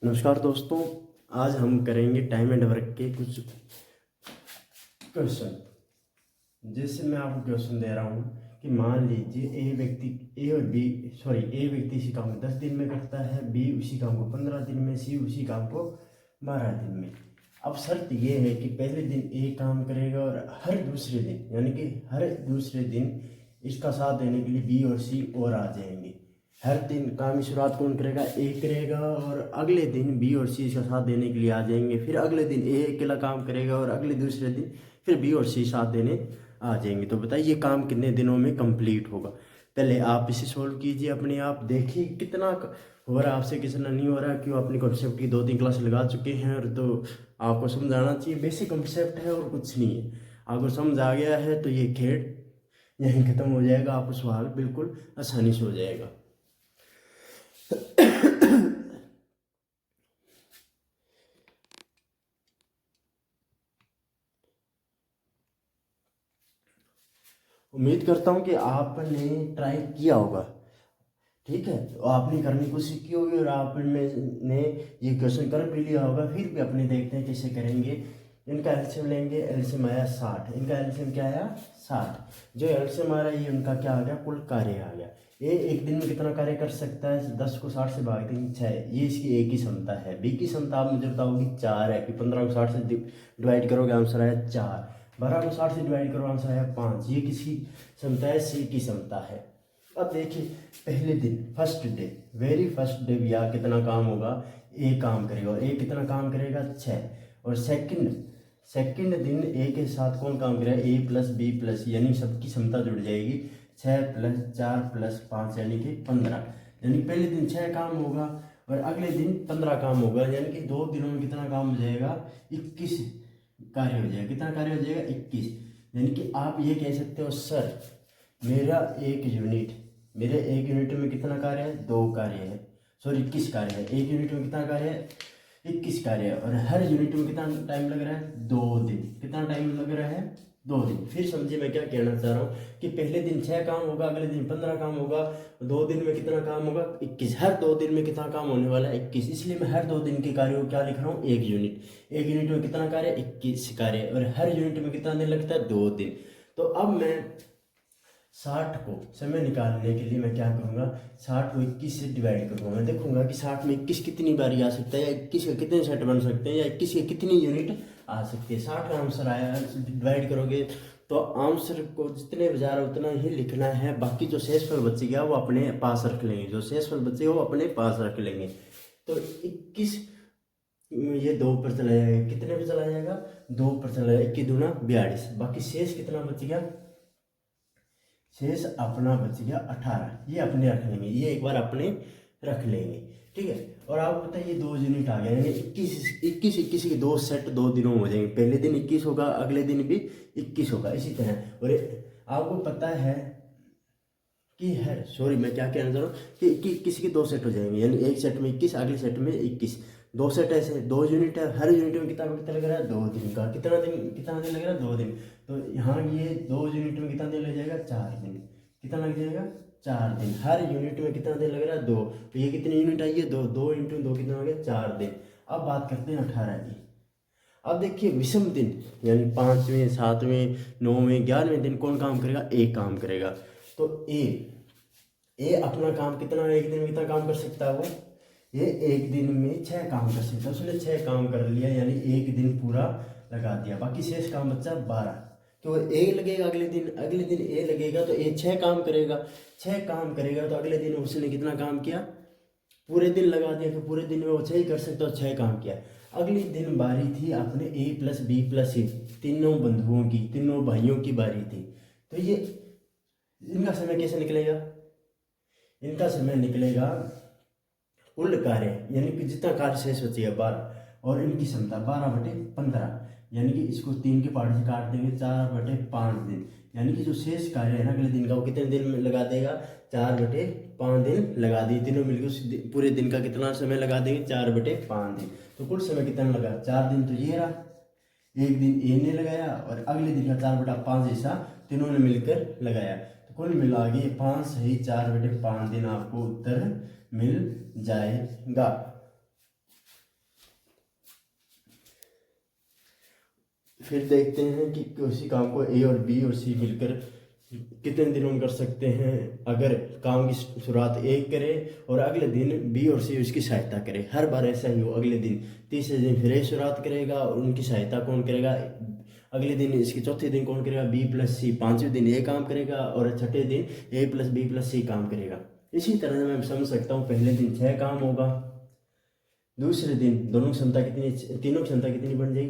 नमस्कार दोस्तों। आज हम करेंगे टाइम एंड वर्क के कुछ क्वेश्चन। जैसे मैं आपको क्वेश्चन दे रहा हूँ कि मान लीजिए ए व्यक्ति इसी काम को 10 दिन में करता है, बी उसी काम को 15 दिन में, सी उसी काम को 12 दिन में। अब शर्त ये है कि पहले दिन ए काम करेगा और हर दूसरे दिन यानी कि हर दूसरे दिन इसका साथ देने के लिए बी और सी और आ जाएंगे। हर दिन काम की शुरुआत कौन करेगा? ए करेगा और अगले दिन बी और सी इसका साथ देने के लिए आ जाएंगे। फिर अगले दिन ए अकेला काम करेगा और अगले दूसरे दिन फिर बी और सी साथ देने आ जाएंगे। तो बताइए ये काम कितने दिनों में कंप्लीट होगा? पहले आप इसे सोल्व कीजिए अपने आप, देखिए कितना हो रहा है आपसे, कितना नहीं हो रहा है। क्यों? अपनी कॉन्सेप्ट की 2-3 क्लास लगा चुके हैं और तो आपको समझ आना चाहिए। बेसिक कॉन्सेप्ट है और कुछ नहीं है। आपको समझ आ गया है तो ये खेल यहीं ख़त्म हो जाएगा। आपको सवाल बिल्कुल आसानी से हो जाएगा। उम्मीद करता हूँ कि आपने ट्राई किया होगा। ठीक है, तो आपने करने की कोशिश की होगी और आपने ये क्वेश्चन कर भी लिया होगा। फिर भी अपने देखते हैं कैसे करेंगे। इनका एलसीएम लेंगे। एलसीएम आया 60। इनका एलसीएम क्या आया? 60। जो एलसीएम आ रहा है ये उनका क्या आ गया? कुल कार्य आ गया। ये एक दिन में कितना कार्य कर सकता है? 10 को 60 से भाग देंगे 6। ये इसकी एक ही क्षमता है। बी की क्षमता आप मुझे बताओगी 4 है कि 15 को 60 से डिवाइड करोगे आंसर आया 4। 12 को 60 से डिवाइड करो आंसर आया 5। ये किसकी क्षमता है? सी की क्षमता है। अब देखिए पहले दिन first day, very first day भैया कितना काम होगा? ए काम करेगा और ए कितना काम करेगा? 6। और सेकंड दिन ए के साथ कौन काम करेगा? ए प्लस बी प्लस, यानी सबकी क्षमता जुड़ जाएगी। 6 प्लस 4 प्लस 5 यानी कि 15। यानी पहले दिन 6 काम होगा और अगले दिन 15 काम होगा। यानी कि 2 दिनों में कितना काम हो जाएगा? 21 कार्य हो जाएगा। कितना कार्य हो जाएगा? 21। यानी कि आप ये कह सकते हो सर मेरे एक यूनिट में कितना कार्य है? 2 कार्य है। सॉरी 21 कार्य है। एक यूनिट में कितना कार्य है? 21 कार्य है। और हर यूनिट में कितना टाइम लग रहा है? 2 दिन। कितना टाइम लग रहा है? 2 दिन। फिर समझिए मैं क्या कहना चाह रहा हूँ कि पहले दिन 6 काम होगा, अगले दिन 15 काम होगा, 2 दिन में कितना काम होगा? 21। हर 2 दिन में कितना काम होने वाला है? 21। इसलिए मैं हर 2 दिन के कार्य को क्या लिख रहा हूँ? एक यूनिट में कितना कार्य? 21 कार्य। और हर यूनिट में कितना दिन लगता है? 2 दिन। तो अब मैं 60 को समय निकालने के लिए मैं क्या करूँगा? 60 को 21 से डिवाइड करूँगा। मैं देखूंगा कि 60 में 21 कितनी बारी आ सकता है, या 21 के कितने सेट बन सकते हैं, या 21 के कितनी यूनिट आ सकती है। 60 का आंसर आया, डिवाइड करोगे तो आंसर को जितने बजा रहा उतना ही लिखना है। बाकी जो शेषफल बचेगा वो अपने पास रख लेंगे। वो अपने पास रख लेंगे। तो 21 ये 2 पर चला जाएगा। कितने पर चला जाएगा? 2 पर चला जाएगा। 21 दूना 42। बाकी शेष कितना बच गया? शेष अपना बच गया 18। ये अपने रख लेंगे, ये एक बार अपने रख लेंगे। ठीक है। और आपको पता है ये 2 यूनिट आ गया, यानी 21 के 2 सेट 2 दिनों में हो जाएंगे। पहले दिन 21 होगा, अगले दिन भी 21 होगा, इसी तरह। और आपको पता है कि मैं क्या कहना चाह रहा हूँ कि 21 के 2 सेट हो जाएंगे, यानी एक सेट में 21, अगले सेट में 21। 2 सेट ऐसे 2 यूनिट है। हर यूनिट में कितना कितना लग रहा है? 2 दिन का। कितना दिन लग रहा है? 2 दिन। तो यहाँ ये 2 यूनिट में कितना दिन लग जाएगा? 4 दिन। कितना लग जाएगा? 4 दिन। हर यूनिट में कितना दिन लग रहा है? 2। तो ये कितनी यूनिट आई है? 2। 2 इंटू 2 कितना हो गया? 4 दिन। अब बात करते हैं 18 की। अब देखिए विषम दिन, यानी 5वें 7वें 9वें 11वें दिन कौन काम करेगा? ए काम करेगा। तो ए अपना काम कितना, एक दिन में कितना काम कर सकता है वो? ये एक दिन में 6 काम कर सकता है। उसने 6 काम कर लिया, यानी एक दिन पूरा लगा दिया। बाकी शेष काम बच्चा 12। तो ए लगेगा अगले दिन ए लगेगा तो ए 6 काम करेगा। 6 काम करेगा तो अगले दिन उसने कितना काम किया? पूरे दिन लगा दिया। तो पूरे दिन में वो 6 ही कर सकता और 6 काम किया। अगले दिन बारी थी अपने ए प्लस बी प्लस सी, तीनों बंधुओं की, तीनों भाइयों की बारी थी। तो ये इनका समय कैसे निकलेगा? इनका समय निकलेगा कुल कार्य, यानी कि जितना कार्य शेष बचेगा 12, और इनकी क्षमता 12/15, यानी कि इसको 3 के पार्ट से काट देंगे 4/5 दिन। यानी कि जो शेष कार्य है ना अगले दिन का, वो कितने दिन में लगा देगा? 4/5 दिन लगा दिए। तीनों मिलकर उस पूरे दिन का कितना समय लगा देंगे? 4/5 दिन। तो कुल समय कितना लगा? 4 दिन। तो ये रहा, एक दिन ए ने लगाया और अगले दिन का 4/5 हिस्सा तीनों ने मिलकर लगाया। तो कुल मिला के 5 सही 4/5 दिन आपको उत्तर मिल जाएगा। फिर देखते हैं कि उसी काम को ए और बी और सी मिलकर कितने दिनों में कर सकते हैं। अगर काम की शुरुआत ए करे और अगले दिन बी और सी उसकी सहायता करे, हर बार ऐसा ही हो। अगले दिन तीसरे दिन फिर ए शुरुआत करेगा और उनकी सहायता कौन करेगा, अगले दिन इसके चौथे दिन कौन करेगा, बी प्लस सी। पांचवें दिन ए काम करेगा और छठे दिन ए प्लस बी प्लस सी काम करेगा। इसी तरह से मैं समझ सकता हूँ पहले दिन 6 काम होगा, दूसरे दिन दोनों क्षमता कितनी, तीनों क्षमता कितनी बन जाएगी,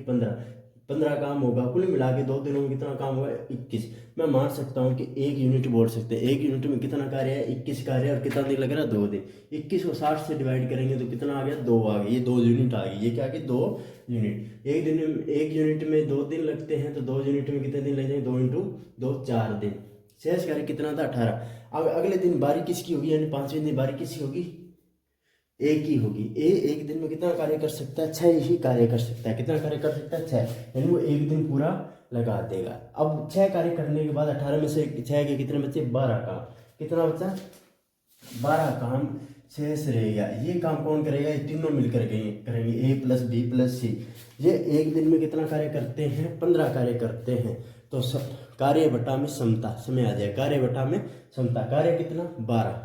15 काम होगा। कुल मिला के 2 दिनों में कितना काम होगा, 21। मैं मान सकता हूँ कि 1 यूनिट बोल सकते हैं, 1 यूनिट में कितना कार्य है, 21 कार्य है। और कितना दिन लग रहा है, 2 दिन। 21 को 60 से डिवाइड करेंगे तो कितना आ गया, 2 आ गया। ये 2 यूनिट आ गई, ये क्या आ गया, 2 यूनिट। एक दिन में 1 यूनिट में 2 दिन लगते हैं, तो 2 यूनिट में कितने दिन लग जाएंगे, 2 × 2 4 दिन। शेष कार्य कितना था, 18। अब अगले दिन बारी किसकी होगी, यानी 5वें दिन बारी किसकी होगी, ए की होगी। ए एक दिन में कितना कार्य कर सकता है, 6 ही कार्य कर सकता है। कितना कार्य कर सकता है, 6, यानी वो एक दिन पूरा लगा देगा। अब 6 कार्य करने के बाद 18 में से 6 के कितने बचे, 12 काम। कितना बचा, 12 काम शेष रहेगा। ये काम कौन करेगा, ये तीनों मिलकर करेंगे, ए प्लस बी प्लस सी। ये एक दिन में कितना कार्य करते हैं, 15 कार्य करते हैं। तो कार्य बटा में समता, समय आ जाए, कार्य बटा में समता। कार्य कितना, 12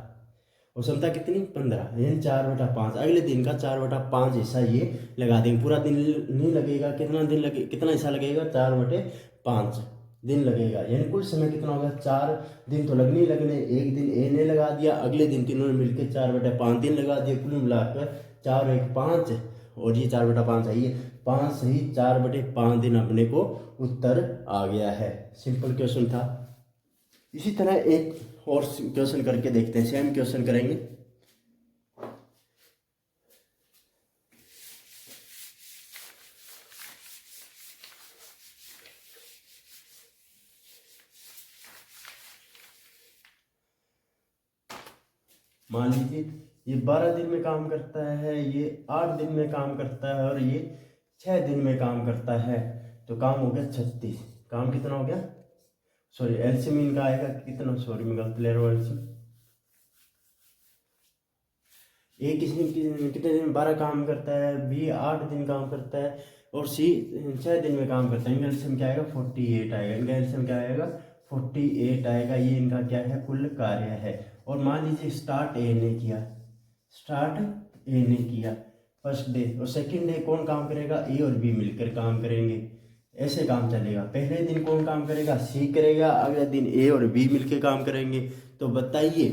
और क्षमता कितनी, 15, यानी 4/5। अगले दिन का 4/5 हिस्सा ये लगा देंगे। पूरा दिन नहीं लगेगा, कितना दिन लगे, कितना हिस्सा लगेगा, 4/5 दिन लगेगा। यानी कुल समय कितना होगा, 4 दिन तो लगने ही लगने। एक दिन ए ने लगा दिया, अगले दिन तीनों ने मिलकर 4/5 दिन लगा दिए। कुल मिलाकर 4 × 1 = 5 और ये 4/5 है, ये 5 सही 4/5 दिन अपने को उत्तर आ गया है। सिंपल क्वेश्चन था। इसी तरह एक और क्वेश्चन करके देखते हैं, सेम क्वेश्चन करेंगे। मान लीजिए ये 12 दिन में काम करता है, ये 8 दिन में काम करता है और ये 6 दिन में काम करता है। तो काम हो गया 36। काम कितना हो गया, सॉरी एलसीएम इनका आएगा कितना, सॉरी मैं गलत ले रहा हूँ। एलसीएम ए कितने दिन में 12 काम करता है, बी 8 दिन काम करता है और सी 6 दिन में काम करता है। इनका एलसीएम क्या आएगा, 48 आएगा। इनका एलसीएम क्या आएगा, 48 आएगा। ये इनका क्या है, कुल कार्य है। और मान लीजिए स्टार्ट ए ने किया, स्टार्ट ए ने किया फर्स्ट डे, और सेकंड डे कौन काम करेगा, ए और बी मिलकर काम करेंगे। ऐसे काम चलेगा। पहले दिन कौन काम करेगा, सी करेगा, अगले दिन ए और बी मिलकर काम करेंगे। तो बताइए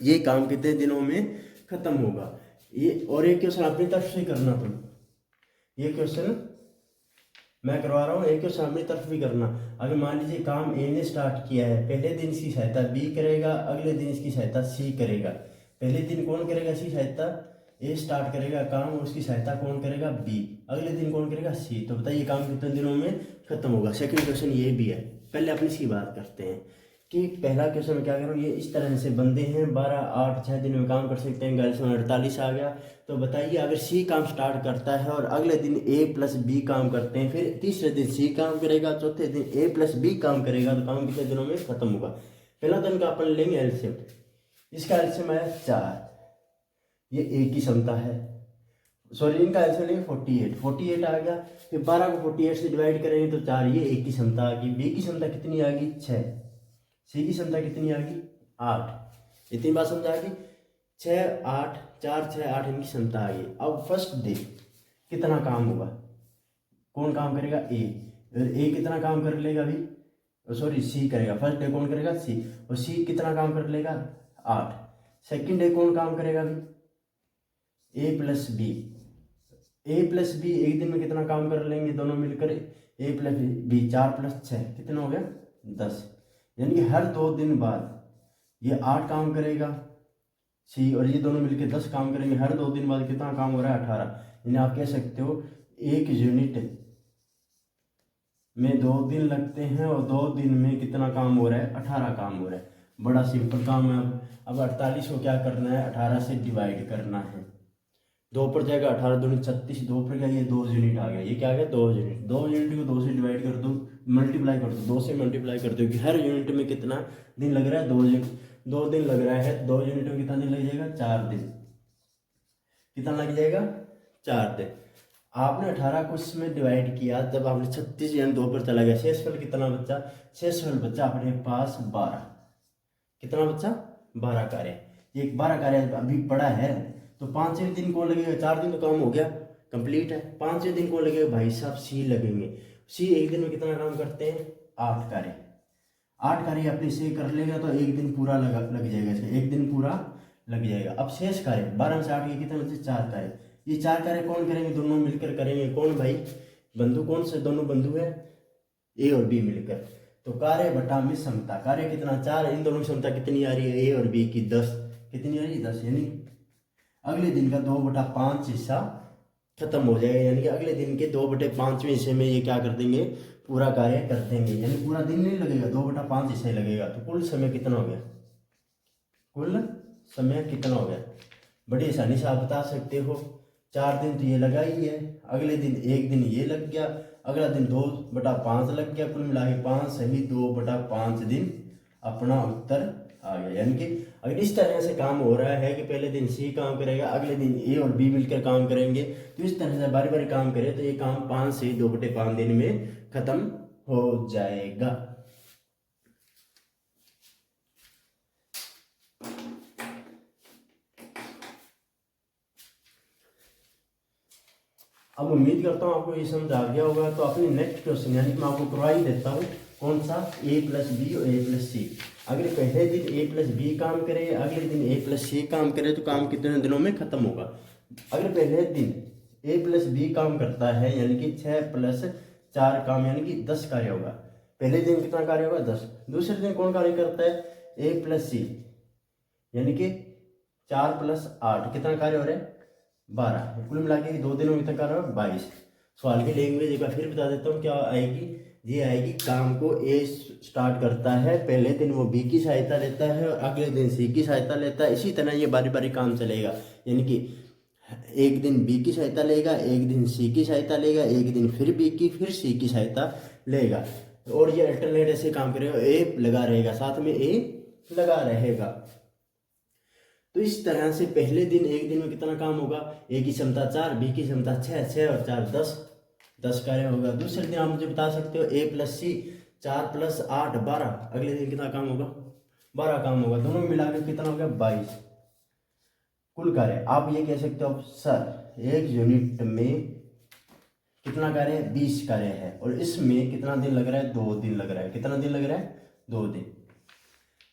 ये काम कितने दिनों में खत्म होगा। ये और एक क्वेश्चन अपनी तरफ से करना, तुम ये क्वेश्चन मैं करवा रहा हूँ, एक क्वेश्चन अपनी तरफ भी करना। अगर मान लीजिए काम ए ने स्टार्ट किया है, पहले दिन इसकी सहायता बी करेगा, अगले दिन इसकी सहायता सी करेगा। पहले दिन कौन करेगा, इसकी सहायता ए स्टार्ट करेगा काम और उसकी सहायता कौन करेगा, बी। अगले दिन कौन करेगा, सी। तो बताइए काम कितने दिनों में खत्म होगा। सेकंड क्वेश्चन ये भी है। पहले अपनी इसकी बात करते हैं कि पहला क्वेश्चन में क्या करूँ, ये इस तरह से बंदे हैं 12, 8, 6 दिन में काम कर सकते हैं। गर्ल्स में 48 आ गया। तो बताइए अगर सी काम स्टार्ट करता है और अगले दिन ए प्लस बी काम करते हैं, फिर तीसरे दिन सी काम करेगा, चौथे दिन ए प्लस बी काम करेगा, तो काम कितने दिनों में खत्म होगा। पहला दिन का अपन लेंगे एलसीएम, इसका एलसीएम आया 4, ये ए की क्षमता है, सॉरी इनका एलसीएम लेंगे 48 आ गया। फिर 12 को 48 से डिवाइड करेंगे तो 4, ये ए की क्षमता आ गई। बी की क्षमता कितनी आ गई, 6। सी की क्षमता कितनी आ गई, 8। इतनी बात समझ आ गई। 6, 8, 4, 6, 8 इनकी क्षमता आ गई। अब फर्स्ट डे कितना काम होगा, कौन काम करेगा, ए। ए कितना काम कर लेगा अभी, सॉरी सी करेगा। फर्स्ट डे कौन करेगा, सी। और सी कितना काम कर लेगा, 8। सेकंड डे कौन काम करेगा अभी, ए प्लस बी। ए प्लस बी एक दिन में कितना काम कर लेंगे दोनों मिलकर, ए प्लस बी। 4 + 6 कितना हो गया, 10। यानी कि हर 2 दिन बाद ये 8 काम करेगा सी और ये दोनों मिलकर 10 काम करेंगे। हर 2 दिन बाद कितना काम हो रहा है, 18। यानी आप कह सकते हो 1 यूनिट में 2 दिन लगते हैं और 2 दिन में कितना काम हो रहा है, 18 काम हो रहा है। बड़ा सिंपल काम है। अब 48 को क्या करना है, 18 से डिवाइड करना है। 2 पर जाएगा, 18 दूनी 36, 2 पर गया, ये 2 यूनिट आ गया। ये क्या आ गया, 2 यूनिट। 2 यूनिट को 2 से डिवाइड कर दो, मल्टीप्लाई कर दो, 2 से मल्टीप्लाई कर दो, क्योंकि हर यूनिट में कितना दिन लग रहा है, 2 दिन लग रहा है। 2 यूनिट में कितना दिन लग जाएगा, 4 दिन। कितना लग जाएगा, 4 दिन। आपने 18 को इसमें डिवाइड किया, जब आपने 36 यानी 2 पर चला गया, शेषफल कितना बच्चा? शेषफल बच्चा अपने पास 12। कितना बच्चा? 12 कार्य। ये 12 कार्य अभी पड़ा है, तो 5वें दिन कौन लगेगा? 4 दिन तो काम हो गया, कंप्लीट है। 5वें दिन कौन लगेगा? भाई साहब सी लगेंगे। सी एक दिन में कितना काम करते हैं? 8 कार्य। 8 कार्य अपने से कर लेगा तो एक दिन पूरा लग जाएगा इसका, एक दिन पूरा लग जाएगा। अब शेष कार्य 12 में से 8 के कितने बचे? 4 कार्य। ये 4 कार्य कौन करेंगे? दोनों मिलकर करेंगे। कौन भाई? बंधु। कौन से दोनों बंधु है? ए और बी मिलकर। तो कार्य बटा में समता, कार्य कितना? 4। इन दोनों की समता कितनी आ रही है? ए और बी की 10। कितनी आ रही है? 10। यानी अगले दिन का 2/5 हिस्सा खत्म हो जाएगा, यानी कि अगले दिन के 2/5वें हिस्से में ये क्या कर देंगे? पूरा कार्य कर देंगे, यानी पूरा दिन नहीं लगेगा, 2/5 हिस्से लगेगा। तो कुल समय कितना हो गया? कुल समय कितना हो गया? बड़ी आसानी से आप बता सकते हो। 4 दिन तो ये लगा ही है, अगले दिन एक दिन ये लग गया, अगला दिन 2/5 लग गया, कुल मिला के 5 सही 2/5 दिन अपना उत्तर आ गया। यानी कि अगर इस तरह से काम हो रहा है कि पहले दिन सी काम करेगा, अगले दिन ए और बी मिलकर काम करेंगे, तो इस तरह से बारी बारी काम करें तो ये काम 5 से 2/5 दिन में खत्म हो जाएगा। अब उम्मीद करता हूँ आपको ये समझ आ गया होगा। तो अपने नेक्स्ट क्वेश्चन यानी मैं आपको करवा ही देता हूँ, कौन सा? a + b और a + c। अगर पहले दिन a + b काम करे, अगले दिन a + c काम करे, तो काम कितने दिनों में खत्म होगा? अगर पहले दिन a + b काम करता है, यानी कि 6 + 4 काम, यानी कि 10 कार्य होगा। पहले दिन कितना कार्य होगा? 10। दूसरे दिन कौन कार्य करता है? a + c, यानी कि 4 + 8 कितना कार्य हो रहा है? 12। कुल मिला के 2 दिनों में कितना कार्य होगा? 22। सवाल की लैंग्वेज एक बार फिर बता देता हूँ क्या आएगी। ये आएगी, काम को ए स्टार्ट करता है, पहले दिन वो बी की सहायता लेता है और अगले दिन सी की सहायता लेता है। इसी तरह ये बारी बारी काम चलेगा, यानी कि एक दिन बी की सहायता लेगा, एक दिन सी की सहायता लेगा, एक दिन फिर बी की, फिर सी की सहायता लेगा, और ये अल्टरनेट ऐसे काम करेगा। ए लगा रहेगा, साथ में ए लगा रहेगा। तो इस तरह से पहले दिन एक दिन में कितना काम होगा? ए की क्षमता 4, बी की क्षमता 6, 6 और 4 10, 10 कार्य होगा। दूसरे दिन आप मुझे बता सकते हो a + c, 4 + 8 12। अगले दिन कितना काम होगा? 12 काम होगा। दोनों मिलाकर कितना हो गया? 22 कुल कार्य। आप ये कह सकते हो सर एक यूनिट में कितना कार्य है? 20 कार्य है, और इसमें कितना दिन लग रहा है? 2 दिन लग रहा है। कितना दिन लग रहा है? 2 दिन।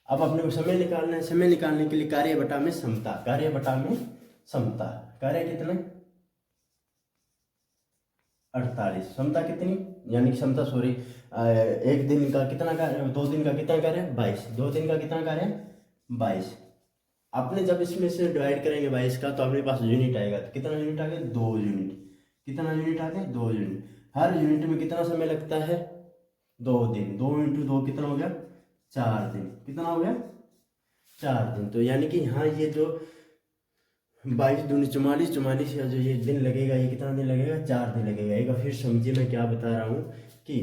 अब अपने को समय निकालना है। समय निकालने के लिए कार्य बटा में समता, कार्य बटा में समता। कार्य कितने? 48। समता कितनी? यानी कि समता सॉरी, एक दिन का कितना कार्य? 2 दिन का कितना कार्य? 22। 2 दिन का कितना कार्य? 22। आपने जब इसमें से डिवाइड करेंगे 22 का, तो अपने पास यूनिट आएगा। तो कितना यूनिट आ गया? 2 यूनिट। कितना यूनिट आ गया? 2 यूनिट। हर यूनिट में कितना समय लगता है? 2 दिन। 2 × 2 कितना हो गया? 4 दिन। कितना हो गया? 4 दिन। तो यानी कि यहाँ ये जो 22 दूनी 44, 44 का जो ये दिन लगेगा, ये कितना दिन लगेगा? 4 दिन लगेगा। एक बार फिर समझिए मैं क्या बता रहा हूँ कि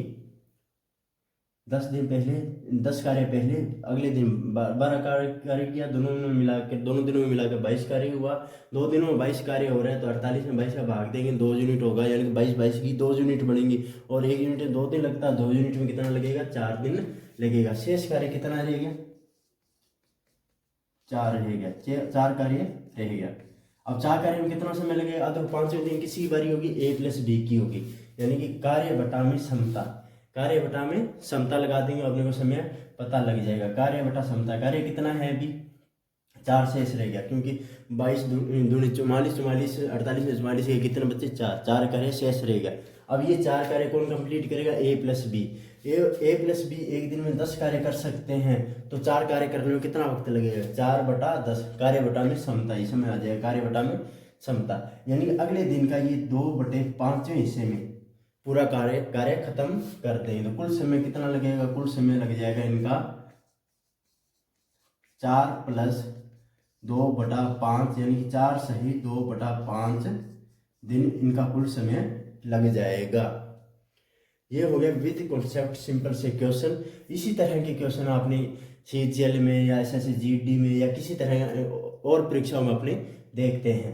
10 दिन पहले, 10 कार्य पहले, अगले दिन 12 कार्य किया, दोनों दिनों में मिलाकर 22 कार्य हुआ। 2 दिनों में 22 कार्य हो रहा है, तो 48 में 22 का भाग देंगे, 2 यूनिट होगा, यानी कि 22 की 2 यूनिट बनेंगी, और 1 यूनिट में 2 दिन लगता है, 2 यूनिट में कितना लगेगा? 4 दिन लगेगा। शेष कार्य कितना रहेगा? 4 रहेगा। 4 कार्य रहेगा। अब 4 कार्य में कितना समय लगेगा? तो 5वें दिन किसी की बारी होगी? a + b की होगी, यानी कि कार्य बटा में समता। कार्य बटा में समता लगा देंगे, अपने को समय पता लग जाएगा। कार्य बटा समता, कार्य कितना है? अभी 4 शेष रह गया, क्योंकि 22 दूनी 44, 44 48 में 44 के कितने बच्चे? 4, 4 कार्य शेष रहेगा। अब ये 4 कार्य कौन कंप्लीट करेगा? a + b। a + b एक दिन में 10 कार्य कर सकते हैं, तो 4 कार्य करने में कितना वक्त लगेगा? 4/10। कार्य बटा में समता, इसमें आ जाएगा कार्य बटा में समता, यानी कि अगले दिन का ये 2/5वें हिस्से में पूरा कार्य खत्म कर देंगे। तो कुल समय कितना लगेगा? कुल समय लग जाएगा इनका 4 + 2/5, यानी कि 4 सही 2/5 दिन इनका कुल समय लग जाएगा। ये हो गया विद कॉन्सेप्ट सिंपल से क्वेश्चन। इसी तरह के क्वेश्चन आपने CGL में या SSC GD में या किसी तरह और परीक्षाओं में अपने देखते हैं।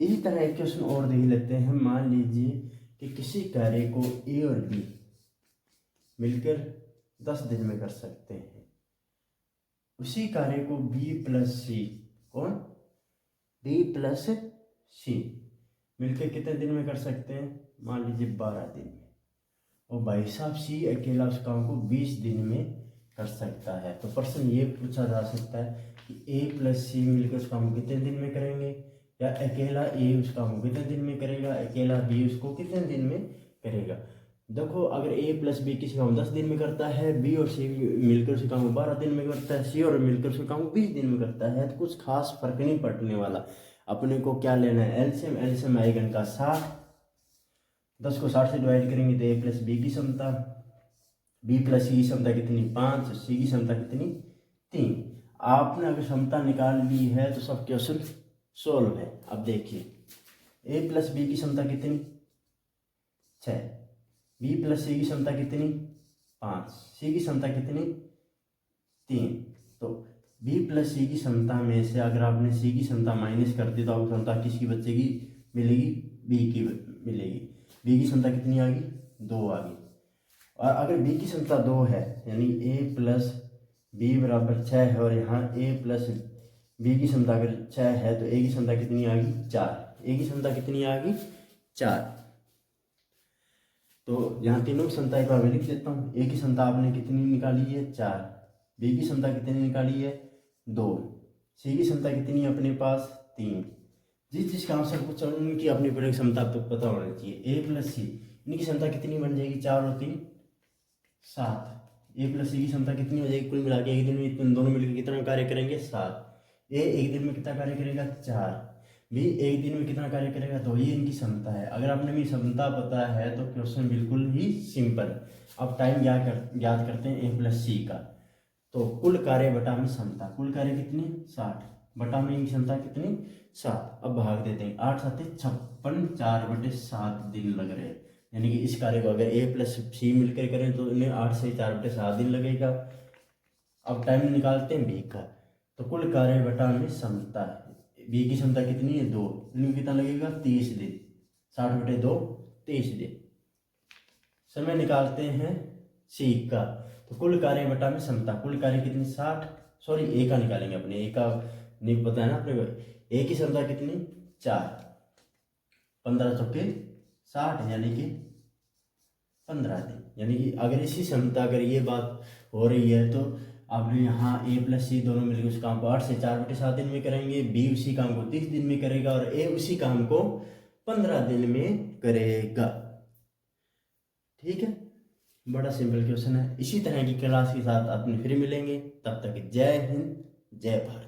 इसी तरह एक क्वेश्चन और देख लेते हैं। मान लीजिए कि किसी कार्य को ए और बी मिलकर 10 दिन में कर सकते हैं। उसी कार्य को बी प्लस सी, कौन, बी प्लस सी मिलकर कितने दिन में कर सकते हैं? मान लीजिए 12 दिन में। और भाई साहब सी अकेला उस काम को 20 दिन में कर सकता है। तो प्रश्न ये पूछा जा सकता है कि ए प्लस सी मिलकर उस काम को कितने दिन में करेंगे, या अकेला ए उस काम को कितने दिन में करेगा, अकेला बी उसको कितने दिन में करेगा। देखो, अगर ए प्लस बी किसी काम 10 दिन में करता है, बी और सी मिलकर उसी काम को 12 दिन में करता है, सी और मिलकर उसी काम को 20 दिन में करता है, तो कुछ खास फर्क नहीं पड़ने वाला। अपने को क्या लेना है? एलसीएम। एलसीएम आएगा इनका 60। 10 को 60 से डिवाइड करेंगे तो ए प्लस बी की क्षमता, बी प्लस सी की क्षमता कितनी? 5। सी की क्षमता कितनी? 3। आपने अगर क्षमता निकाल ली है तो सब क्वेश्चन सोल्व है। अब देखिए, ए प्लस बी की क्षमता कितनी? 6। बी प्लस सी की क्षमता कितनी? 5। सी की क्षमता कितनी? 3। तो बी प्लस सी की क्षमता में से अगर आपने सी की क्षमता माइनस कर दी तो आपको क्षमता किसकी बचेगी? मिलेगी, बी की मिलेगी। बी की क्षमता कितनी आ गई? 2 आ गई। और अगर बी की क्षमता 2 है, यानी ए प्लस बी बराबर 6 है, और यहाँ ए प्लस बी की क्षमता अगर 6 है तो ए की क्षमता कितनी आ गई? 4। ए की क्षमता कितनी आ गई? 4। तो यहाँ तीनों की क्षमता एक बार मैं लिख देता हूँ। ए की क्षमता आपने कितनी निकाली है? 4। बी की क्षमता कितनी निकाली है? 2। सी की क्षमता कितनी है अपने पास? 3। जिस काम से पूछा उनकी अपनी पूरी क्षमता तो पता होना चाहिए। ए प्लस सी, इनकी क्षमता कितनी बन जाएगी? 4 और 3 7। ए प्लस सी की क्षमता कितनी हो जाएगी? कुल मिला के एक दिन में इन दोनों मिलकर कितना कार्य करेंगे? 7। ए एक दिन में कितना कार्य करेगा? 4। बी एक दिन में कितना कार्य करेगा? 2। ये इनकी क्षमता है। अगर आपने भी क्षमता पता है तो क्वेश्चन बिल्कुल ही सिंपल। अब टाइम ज्ञात करते हैं ए प्लस सी का। तो कुल कार्य बटा में क्षमता, कुल कार्य कितनी? 60 बटा में इनकी क्षमता कितनी? 7। अब भाग देते हैं, 8 7 56, 4/7 दिन लग रहे हैं। यानी कि इस कार्य को अगर ए प्लस सी मिलकर करें तो इन्हें 8 से 4/7 दिन लगेगा। अब टाइम निकालते हैं बी का। तो कुल कार्य बटा में क्षमता, बी की क्षमता कितनी है? 2। इनमें कितना लगेगा? 30 दिन। 60/2 30 दिन। समय निकालते हैं सी का। तो कुल कार्य बटा में क्षमता, कुल कार्य कितनी? 60, सॉरी ए का निकालेंगे अपने, ए का नहीं पता है ना अपने को। ए की क्षमता कितनी? 4। 15 चौके 60, यानी कि 15 दिन। यानी कि अगर इसी क्षमता, अगर ये बात हो रही है तो आपने यहाँ ए प्लस सी दोनों मिलकर उस काम को 8 से 4/7 दिन में करेंगे, बी उसी काम को 30 दिन में करेगा, और ए उसी काम को 15 दिन में करेगा। ठीक है, बड़ा सिंपल क्वेश्चन है। इसी तरह की क्लास के साथ अपने फिर मिलेंगे। तब तक जय हिंद, जय भारत।